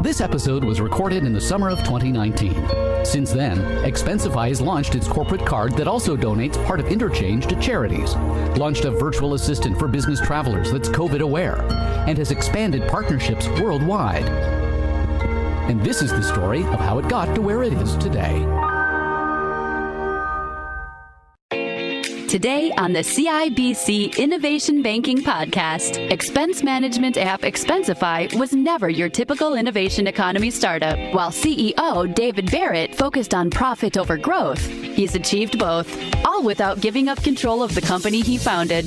This episode was recorded in the summer of 2019. Since then, Expensify has launched its corporate card that also donates part of interchange to charities, launched a virtual assistant for business travelers that's COVID aware, and has expanded partnerships worldwide. And this is the story of how it got to where it is today. Today on the CIBC Innovation Banking Podcast, expense management app Expensify was never your typical innovation economy startup. While CEO David Barrett focused on profit over growth, he's achieved both, all without giving up control of the company he founded.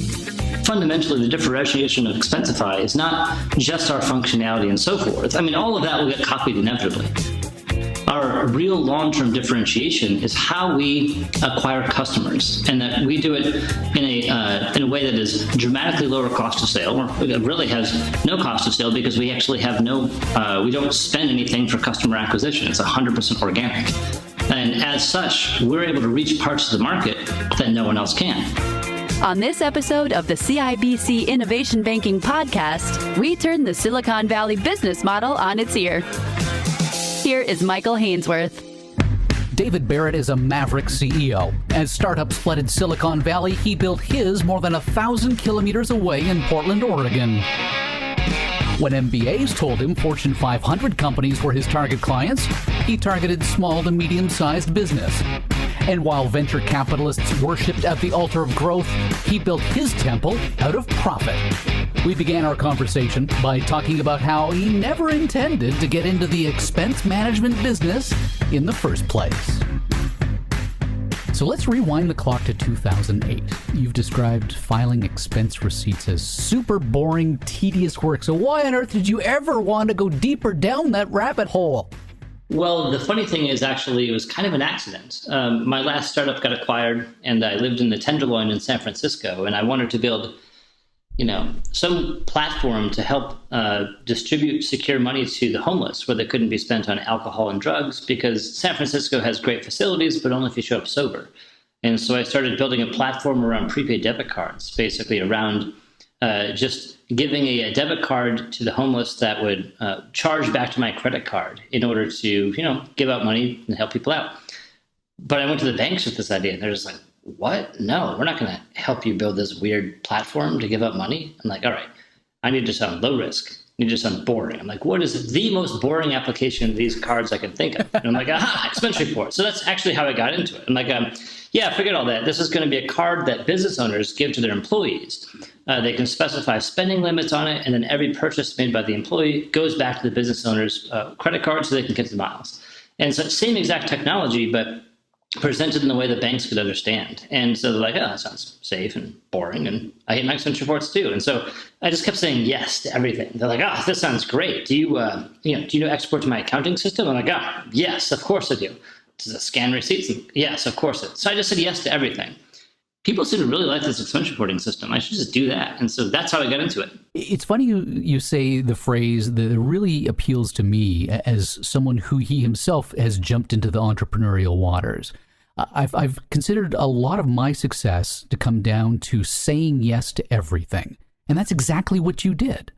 Fundamentally, the differentiation of Expensify is not just our functionality and so forth. I mean, all of that will get copied inevitably. Our real long-term differentiation is how we acquire customers, and that we do it in a way that is dramatically lower cost of sale, or it really has no cost of sale because we actually have we don't spend anything for customer acquisition. It's 100% organic. And as such, we're able to reach parts of the market that no one else can. On this episode of the CIBC Innovation Banking Podcast, we turn the Silicon Valley business model on its ear. Here is Michael Hainsworth. David Barrett is a maverick CEO. As startups flooded Silicon Valley, he built his more than 1,000 kilometers away in Portland, Oregon. When MBAs told him Fortune 500 companies were his target clients, he targeted small to medium-sized business. And while venture capitalists worshipped at the altar of growth, he built his temple out of profit. We began our conversation by talking about how he never intended to get into the expense management business in the first place. So let's rewind the clock to 2008. You've described filing expense receipts as super boring, tedious work. So why on earth did you ever want to go deeper down that rabbit hole? Well, the funny thing is, actually, it was kind of an accident. My last startup got acquired, and I lived in the Tenderloin in San Francisco, and I wanted to build some platform to help distribute secure money to the homeless where they couldn't be spent on alcohol and drugs, because San Francisco has great facilities, but only if you show up sober. And so I started building a platform around prepaid debit cards, basically around just giving a debit card to the homeless that would charge back to my credit card in order to, give out money and help people out. But I went to the banks with this idea, and they're just like, what? No, we're not going to help you build this weird platform to give up money. I'm like, all right, I need to sound low risk. I need to sound boring. I'm like, what is the most boring application of these cards I can think of? And I'm like, expense report. So that's actually how I got into it. I'm like, yeah, forget all that. This is going to be a card that business owners give to their employees. They can specify spending limits on it, and then every purchase made by the employee goes back to the business owner's credit card so they can get the miles. And so same exact technology, but presented in the way that banks could understand. And so they're like, that sounds safe and boring, and I hate my expense reports too. And so I just kept saying yes to everything. They're like, this sounds great. Do you know export to my accounting system? I'm like, yes, of course I do. Does it scan receipts? Yes, of course it. So I just said yes to everything. People seem to really like this expense reporting system. I should just do that. And so that's how I got into it. It's funny you say the phrase that really appeals to me as someone who he himself has jumped into the entrepreneurial waters. I've considered a lot of my success to come down to saying yes to everything. And that's exactly what you did.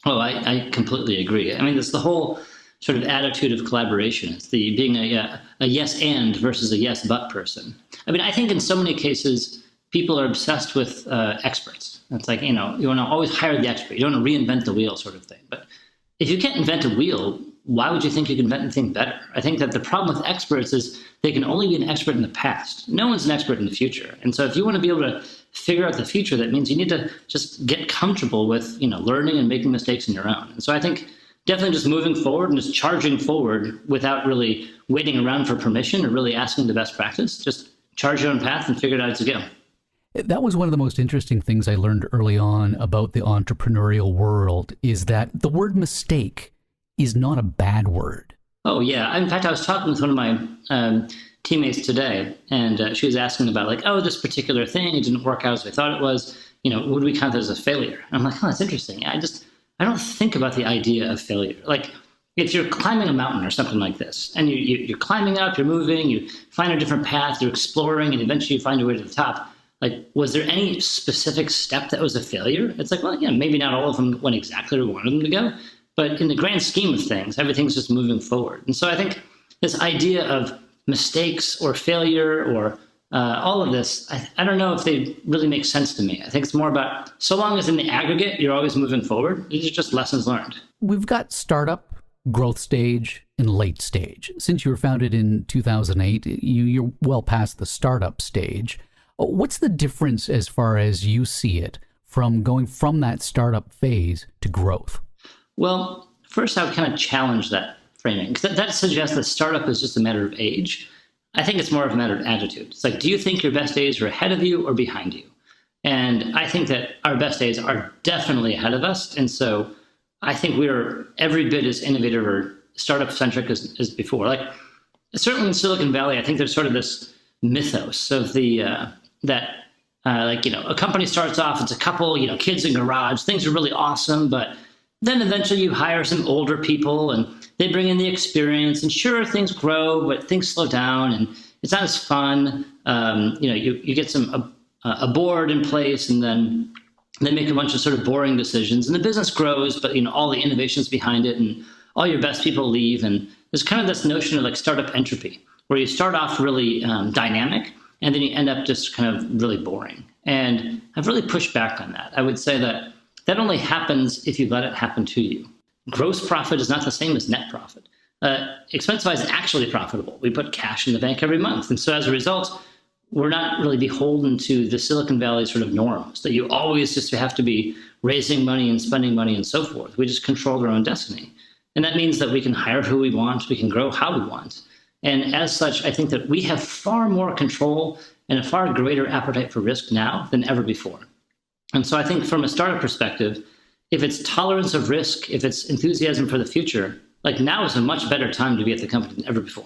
Oh, I completely agree. I mean, it's the whole sort of attitude of collaboration. It's the being a yes and versus a yes but person. I mean, I think in so many cases, people are obsessed with experts. It's like, you want to always hire the expert. You don't want to reinvent the wheel sort of thing. But if you can't invent a wheel, why would you think you can invent anything better? I think that the problem with experts is they can only be an expert in the past. No one's an expert in the future. And so if you want to be able to figure out the future, that means you need to just get comfortable with, learning and making mistakes on your own. And so I think definitely just moving forward and just charging forward without really waiting around for permission or really asking the best practice. Just charge your own path and figure it out as you go. That was one of the most interesting things I learned early on about the entrepreneurial world, is that the word mistake is not a bad word. Oh, yeah. In fact, I was talking with one of my teammates today, and she was asking about this particular thing, it didn't work out as we thought it was. Would we count that as a failure? And I'm like, that's interesting. I don't think about the idea of failure. Like, if you're climbing a mountain or something like this, and you're climbing up, you're moving, you find a different path, you're exploring, and eventually you find your way to the top. Like, was there any specific step that was a failure? It's like, well, maybe not all of them went exactly where we wanted them to go, But in the grand scheme of things, everything's just moving forward. And so I think this idea of mistakes or failure or all of this, I don't know if they really make sense to me. I think it's more about, so long as in the aggregate, you're always moving forward, these are just lessons learned. We've got startup, growth stage, and late stage. Since you were founded in 2008, you're well past the startup stage. What's the difference as far as you see it from going from that startup phase to growth? Well, first I would kind of challenge that framing, because that suggests that startup is just a matter of age. I think it's more of a matter of attitude. It's like, do you think your best days are ahead of you or behind you? And I think that our best days are definitely ahead of us. And so I think we're every bit as innovative or startup centric as before. Like, certainly in Silicon Valley, I think there's sort of this mythos of a company starts off, it's a couple, kids in garage, things are really awesome, but then eventually you hire some older people and they bring in the experience, and sure, things grow, but things slow down and it's not as fun. You get a board in place, and then they make a bunch of sort of boring decisions, and the business grows, but all the innovations behind it, and all your best people leave. And there's kind of this notion of like startup entropy, where you start off really dynamic, and then you end up just kind of really boring. And I've really pushed back on that. I would say that only happens if you let it happen to you. Gross profit is not the same as net profit. Expensify is actually profitable. We put cash in the bank every month. And so as a result, we're not really beholden to the Silicon Valley sort of norms that you always just have to be raising money and spending money and so forth. We just control our own destiny. And that means that we can hire who we want, we can grow how we want. And as such, I think that we have far more control and a far greater appetite for risk now than ever before. And so I think from a startup perspective, if it's tolerance of risk, if it's enthusiasm for the future, like now is a much better time to be at the company than ever before.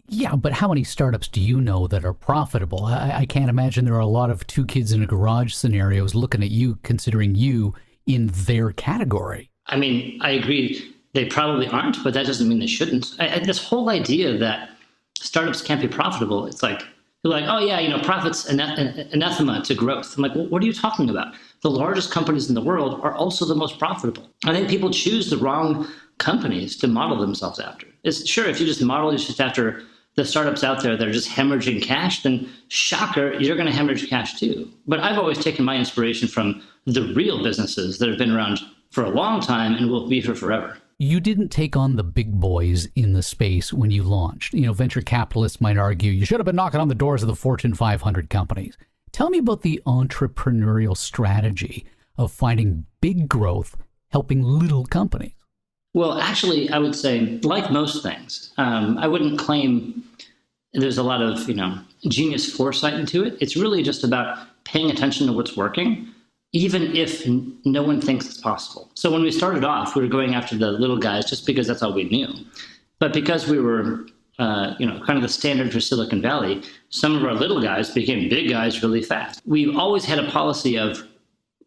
Yeah, but how many startups do you know that are profitable? I can't imagine there are a lot of two kids in a garage scenarios looking at you, considering you in their category. I mean, I agree they probably aren't, but that doesn't mean they shouldn't. This whole idea that startups can't be profitable, it's like, you're like, oh yeah, profit's anathema to growth. I'm like, well, what are you talking about? The largest companies in the world are also the most profitable. I think people choose the wrong companies to model themselves after. It's sure, if you just model just after the startups out there that are just hemorrhaging cash, then shocker, you're going to hemorrhage cash too. But I've always taken my inspiration from the real businesses that have been around for a long time and will be here forever. You didn't take on the big boys in the space when you launched. Venture capitalists might argue you should have been knocking on the doors of the Fortune 500 companies. Tell me about the entrepreneurial strategy of finding big growth, helping little companies. Well, actually, I would say, like most things, I wouldn't claim there's a lot of, genius foresight into it. It's really just about paying attention to what's working, even if no one thinks it's possible. So when we started off, we were going after the little guys just because that's all we knew. But because we were, kind of the standard for Silicon Valley, some of our little guys became big guys really fast. We've always had a policy of,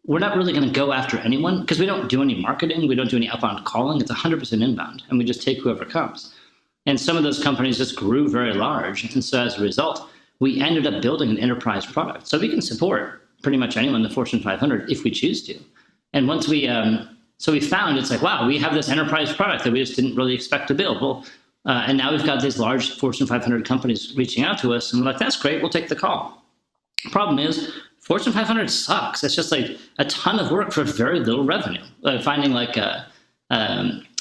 we're not really going to go after anyone because we don't do any marketing. We don't do any outbound calling. It's 100% inbound, and we just take whoever comes. And some of those companies just grew very large. And so as a result, we ended up building an enterprise product. So we can support pretty much anyone in the Fortune 500 if we choose to. And once we found it's like, wow, we have this enterprise product that we just didn't really expect to build. Well, and now we've got these large Fortune 500 companies reaching out to us, and we're like, that's great, we'll take the call. The problem is, Fortune 500 sucks. It's just like a ton of work for very little revenue. Finding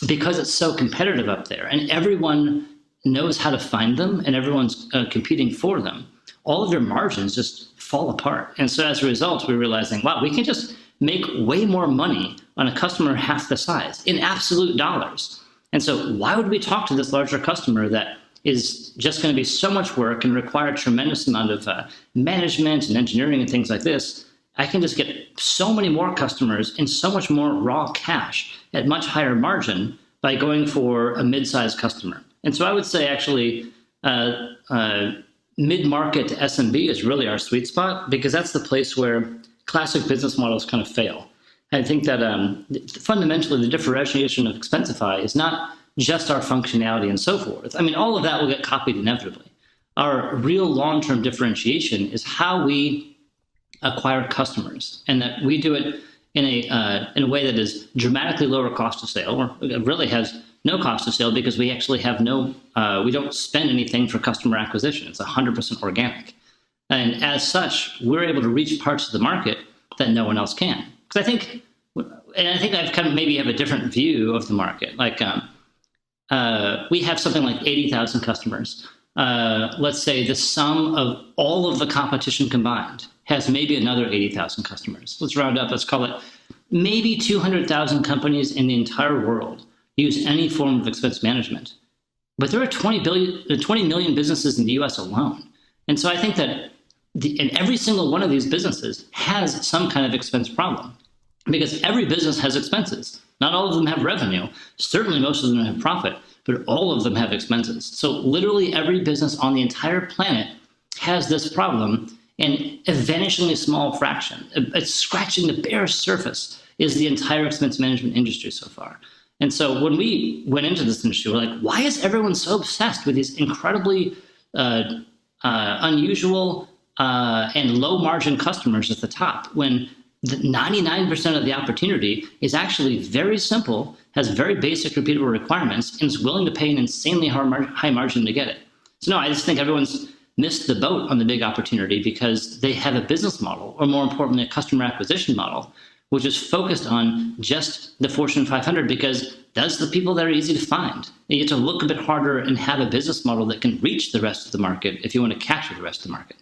because it's so competitive up there and everyone knows how to find them and everyone's competing for them, all of your margins just fall apart. And so as a result, we're realizing, wow, we can just make way more money on a customer half the size in absolute dollars. And so why would we talk to this larger customer that is just going to be so much work and require a tremendous amount of management and engineering and things like this? I can just get so many more customers and so much more raw cash at much higher margin by going for a mid-sized customer. And so I would say actually mid-market to SMB is really our sweet spot, because that's the place where classic business models kind of fail. I think that fundamentally the differentiation of Expensify is not just our functionality and so forth. I mean, all of that will get copied inevitably. Our real long-term differentiation is how we acquire customers, and that we do it in a way that is dramatically lower cost of sale, or it really has no cost of sale because we actually have we don't spend anything for customer acquisition. It's 100% organic. And as such, we're able to reach parts of the market that no one else can. Because I think I've kind of maybe have a different view of the market. Like we have something like 80,000 customers. Let's say the sum of all of the competition combined has maybe another 80,000 customers. Let's round up. Let's call it maybe 200,000 companies in the entire world use any form of expense management. But there are 20 million businesses in the US alone. And so I think that and every single one of these businesses has some kind of expense problem, because every business has expenses. Not all of them have revenue. Certainly most of them have profit, but all of them have expenses. So literally every business on the entire planet has this problem, and a vanishingly small fraction, it's scratching the bare surface, is the entire expense management industry so far. And so when we went into this industry, we're like, why is everyone so obsessed with these incredibly unusual and low margin customers at the top, when the 99% of the opportunity is actually very simple, has very basic repeatable requirements, and is willing to pay an insanely high margin to get it? So no, I just think everyone's missed the boat on the big opportunity because they have a business model, or more importantly, a customer acquisition model, which is focused on just the Fortune 500, because that's the people that are easy to find. You have to look a bit harder and have a business model that can reach the rest of the market if you want to capture the rest of the market.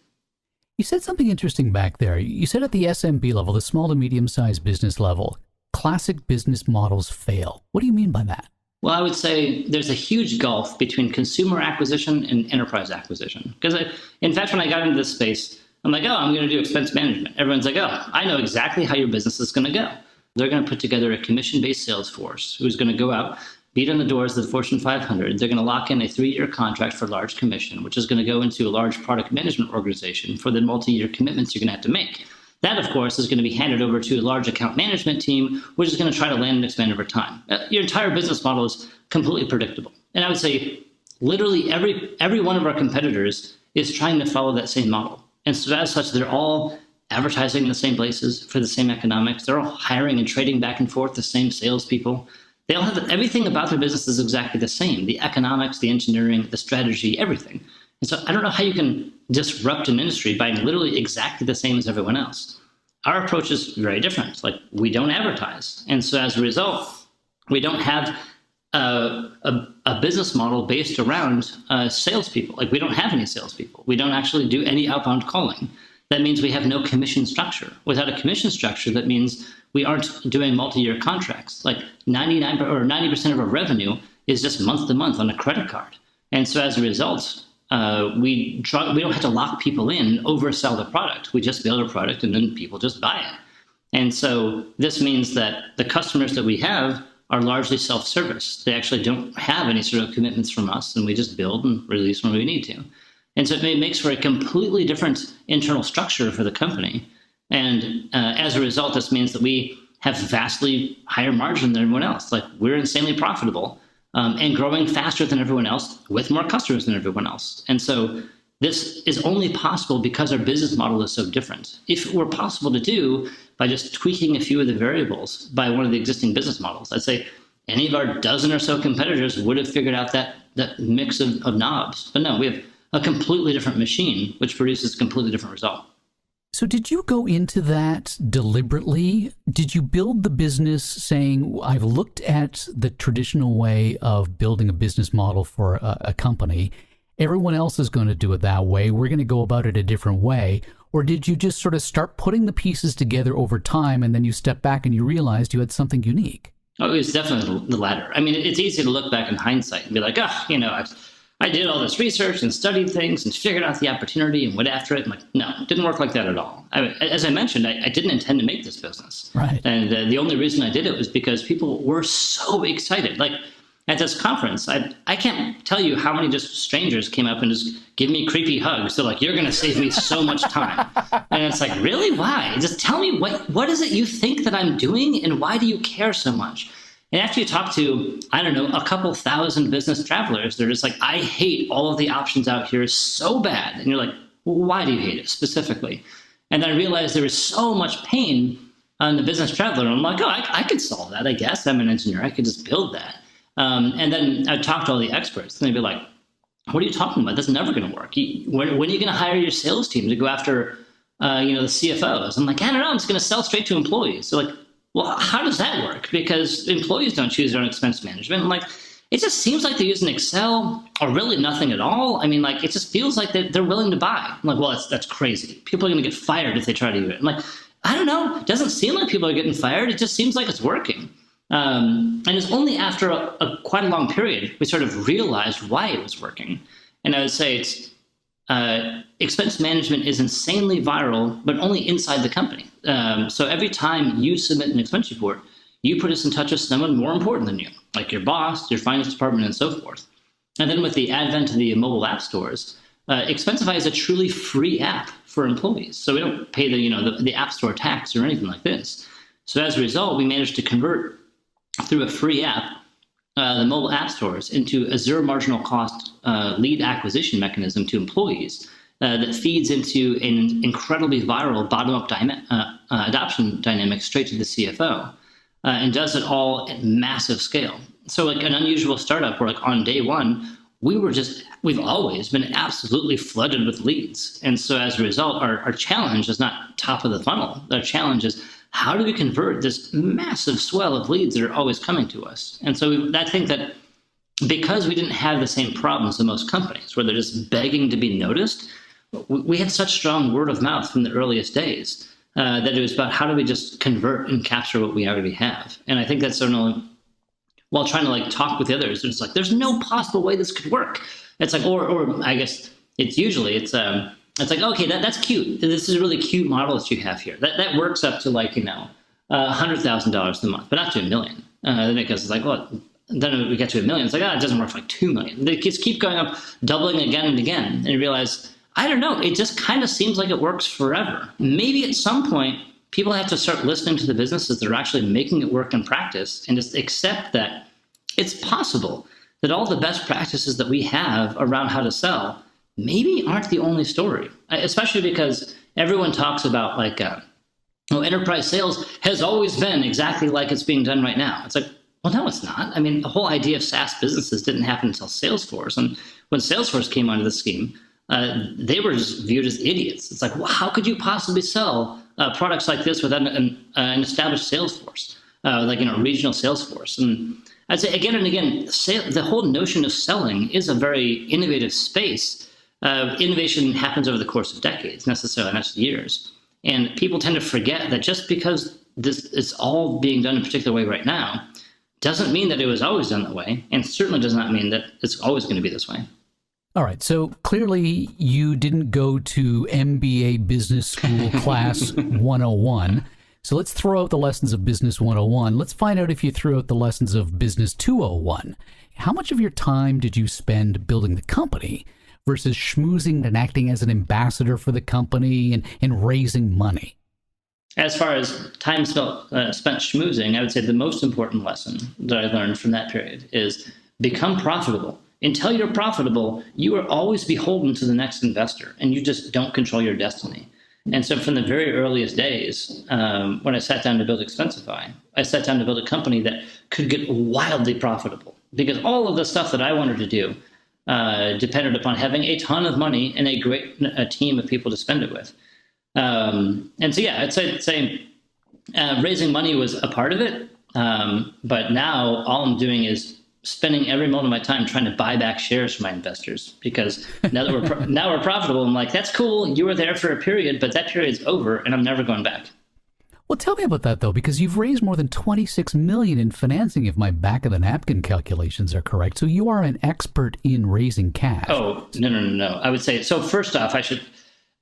You said something interesting back there. You said at the SMB level, the small to medium-sized business level, classic business models fail. What do you mean by that? Well, I would say there's a huge gulf between consumer acquisition and enterprise acquisition. Because in fact, when I got into this space, I'm like, I'm going to do expense management. Everyone's like, I know exactly how your business is going to go. They're going to put together a commission-based sales force who's going to go out, beat on the doors of the Fortune 500. They're going to lock in a 3-year contract for large commission, which is going to go into a large product management organization for the multi-year commitments you're going to have to make. That, of course, is going to be handed over to a large account management team, which is going to try to land and expand over time. Your entire business model is completely predictable. And I would say literally every one of our competitors is trying to follow that same model. And so as such, they're all advertising in the same places for the same economics. They're all hiring and trading back and forth the same salespeople. They all have everything about their business is exactly the same: the economics, the engineering, the strategy, everything. And so I don't know how you can disrupt an industry by literally exactly the same as everyone else. Our approach is very different. Like, we don't advertise. And so as a result, we don't have a business model based around salespeople. Like, we don't have any salespeople. We don't actually do any outbound calling. That means we have no commission structure. Without a commission structure, that means we aren't doing multi-year contracts. Like 99 or 90% of our revenue is just month to month on a credit card. And so as a result, we don't have to lock people in and oversell the product. We just build a product and then people just buy it. And so this means that the customers that we have are largely self-service. They actually don't have any sort of commitments from us, and we just build and release when we need to. And so it makes for a completely different internal structure for the company. And as a result, this means that we have vastly higher margin than everyone else. Like, we're insanely profitable and growing faster than everyone else with more customers than everyone else. And so this is only possible because our business model is so different. If it were possible to do by just tweaking a few of the variables by one of the existing business models, I'd say any of our dozen or so competitors would have figured out that mix of knobs. But no, we have a completely different machine, which produces a completely different result. So did you go into that deliberately? Did you build the business saying, I've looked at the traditional way of building a business model for a company. Everyone else is going to do it that way. We're going to go about it a different way. Or did you just sort of start putting the pieces together over time, and then you step back and you realized you had something unique? Oh, it was definitely the latter. I mean, it's easy to look back in hindsight and be like, I did all this research and studied things and figured out the opportunity and went after it. I'm like, no, it didn't work like that at all. As I mentioned, I didn't intend to make this business. Right. And the only reason I did it was because people were so excited. Like, at this conference, I can't tell you how many just strangers came up and just give me creepy hugs. They're like, you're going to save me so much time. And it's like, really? Why? Just tell me, what is it you think that I'm doing, and why do you care so much? And after you talk to, a couple thousand business travelers, they're just like, I hate all of the options out here so bad. And you're like, well, why do you hate it specifically? And then I realized there was so much pain on the Business Traveler. I'm like, oh, I could solve that, I guess. I'm an engineer. I could just build that. And then I'd talk to all the experts, and they'd be like, what are you talking about? That's never going to work. When are you going to hire your sales team to go after the CFOs? I'm like, I don't know. I'm just going to sell straight to employees. So like, well, how does that work? Because employees don't choose their own expense management. I'm like, it just seems like they're using Excel or really nothing at all. I mean, like, it just feels like they're willing to buy. I'm like, well, that's crazy. People are going to get fired if they try to do it. I'm like, I don't know. It doesn't seem like people are getting fired. It just seems like it's working. And it's only after quite a long period we sort of realized why it was working. And I would say it's expense management is insanely viral, but only inside the company. So every time you submit an expense report, you put us in touch with someone more important than you, like your boss, your finance department, and so forth. And then with the advent of the mobile app stores, Expensify is a truly free app for employees. So we don't pay the App Store tax or anything like this. So as a result, we managed to convert through a free app the mobile app stores into a zero marginal cost lead acquisition mechanism to employees that feeds into an incredibly viral bottom-up adoption dynamic straight to the CFO. And does it all at massive scale. So like an unusual startup where like on day one, we've always been absolutely flooded with leads. And so as a result, our challenge is not top of the funnel. Our challenge is how do we convert this massive swell of leads that are always coming to us? And so I think that because we didn't have the same problems in most companies where they're just begging to be noticed, we had such strong word of mouth from the earliest days. That it was about how do we just convert and capture what we already have. And I think that's certainly, while trying to like talk with the others, it's like, there's no possible way this could work. It's like, or I guess it's like, okay, that's cute. This is a really cute model that you have here. That works up to like, $100,000 a month, but not to $1 million. Then it goes like, well, then we get to $1 million. It's like, it doesn't work for like $2 million. They just keep going up, doubling again and again. And you realize, I don't know. It just kind of seems like it works forever. Maybe at some point, people have to start listening to the businesses that are actually making it work in practice and just accept that it's possible that all the best practices that we have around how to sell maybe aren't the only story, especially because everyone talks about like, enterprise sales has always been exactly like it's being done right now. It's like, well, no, it's not. I mean, the whole idea of SaaS businesses didn't happen until Salesforce. And when Salesforce came onto the scheme, they were just viewed as idiots. It's like, well, how could you possibly sell products like this without an established sales force, regional sales force? And I'd say again and again, the whole notion of selling is a very innovative space. Innovation happens over the course of decades, necessarily not just years. And people tend to forget that just because this is all being done in a particular way right now doesn't mean that it was always done that way, and certainly does not mean that it's always going to be this way. All right, so clearly you didn't go to MBA Business School Class 101. So let's throw out the lessons of Business 101. Let's find out if you threw out the lessons of Business 201. How much of your time did you spend building the company versus schmoozing and acting as an ambassador for the company and raising money? As far as time spent schmoozing, I would say the most important lesson that I learned from that period is become profitable. Until you're profitable, you are always beholden to the next investor, and you just don't control your destiny. And so from the very earliest days, when I sat down to build Expensify, I sat down to build a company that could get wildly profitable, because all of the stuff that I wanted to do depended upon having a ton of money and a team of people to spend it with. And so, yeah, I'd say raising money was a part of it, but now all I'm doing is spending every moment of my time trying to buy back shares from my investors, because now that we're profitable, I'm like, that's cool. You were there for a period, but that period's over and I'm never going back. Well, tell me about that though, because you've raised more than $26 million in financing, if my back of the napkin calculations are correct. So you are an expert in raising cash. Oh, no. I would say, so first off,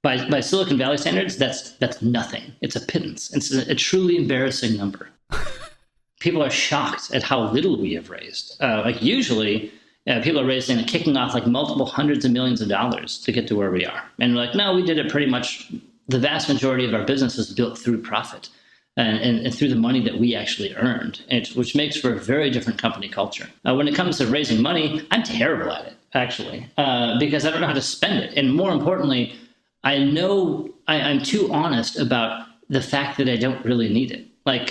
by Silicon Valley standards, that's nothing. It's a pittance. It's a truly embarrassing number. People are shocked at how little we have raised. Usually, people are raising and kicking off like multiple hundreds of millions of dollars to get to where we are. And we're like, no, we did it pretty much. The vast majority of our business is built through profit and through the money that we actually earned, which makes for a very different company culture. When it comes to raising money, I'm terrible at it, actually, because I don't know how to spend it. And more importantly, I know I'm too honest about the fact that I don't really need it. Like,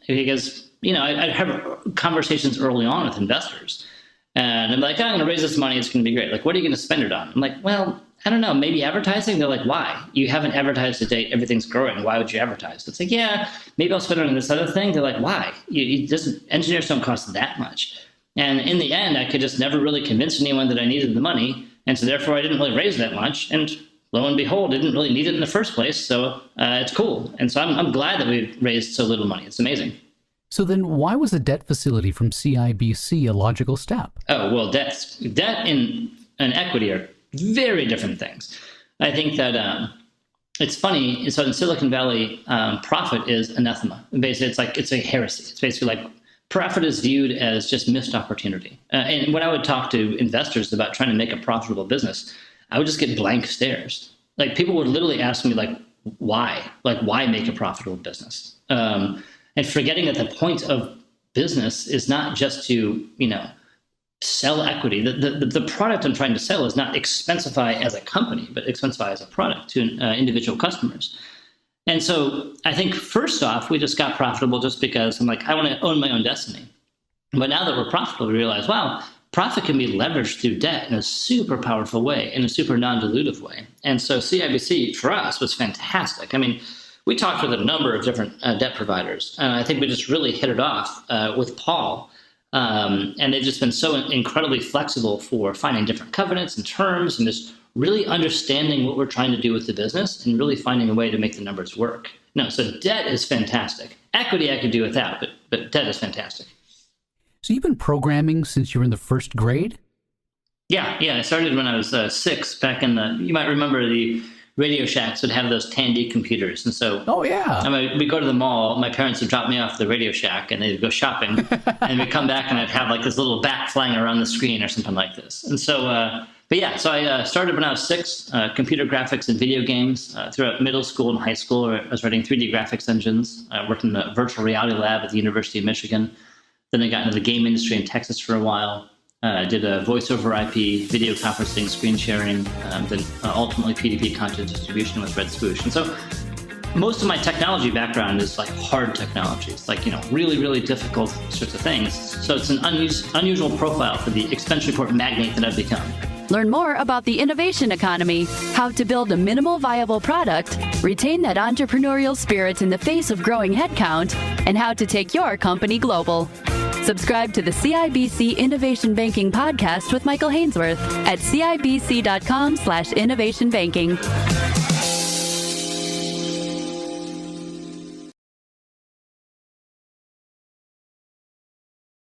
because, I have conversations early on with investors, and I'm like, I'm going to raise this money. It's going to be great. Like, what are you going to spend it on? I'm like, well, I don't know, maybe advertising. They're like, why? You haven't advertised to date. Everything's growing. Why would you advertise? It's like, yeah, maybe I'll spend it on this other thing. They're like, why? Engineers don't cost that much. And in the end, I could just never really convince anyone that I needed the money. And so therefore, I didn't really raise that much. And lo and behold, I didn't really need it in the first place. So it's cool. And so I'm glad that we raised so little money. It's amazing. So then why was a debt facility from CIBC a logical step? Oh, well, debt and equity are very different things. I think that it's funny. So in Silicon Valley, profit is anathema. Basically, it's a heresy. It's basically like profit is viewed as just missed opportunity. And when I would talk to investors about trying to make a profitable business, I would just get blank stares. Like, people would literally ask me, like, why? Like, why make a profitable business? And forgetting that the point of business is not just to, sell equity. The product I'm trying to sell is not Expensify as a company, but Expensify as a product to individual customers. And so I think first off, we just got profitable just because I'm like, I want to own my own destiny. But now that we're profitable, we realize, wow, profit can be leveraged through debt in a super powerful way, in a super non-dilutive way. And so CIBC for us was fantastic. I mean, we talked with a number of different debt providers, and I think we just really hit it off with Paul. And they've just been so incredibly flexible for finding different covenants and terms and just really understanding what we're trying to do with the business and really finding a way to make the numbers work. No, so debt is fantastic. Equity I could do without, but debt is fantastic. So you've been programming since you were in the first grade? Yeah. I started when I was 6 back in you might remember the Radio Shacks would have those Tandy computers. And so we'd go to the mall. My parents would drop me off at the Radio Shack and they'd go shopping. And we'd come back and I'd have like this little bat flying around the screen or something like this. And so, so I started when I was 6, computer graphics and video games. Throughout middle school and high school, I was writing 3D graphics engines. I worked in the virtual reality lab at the University of Michigan. Then I got into the game industry in Texas for a while. I did a voice over IP, video conferencing, screen sharing, then ultimately PDP content distribution with Red Swoosh. And so most of my technology background is like hard technology. It's like, really, really difficult sorts of things. So it's an unusual profile for the expense report magnate that I've become. Learn more about the innovation economy, how to build a minimal viable product, retain that entrepreneurial spirit in the face of growing headcount, and how to take your company global. Subscribe to the CIBC Innovation Banking Podcast with Michael Hainsworth at cibc.com/innovationbanking.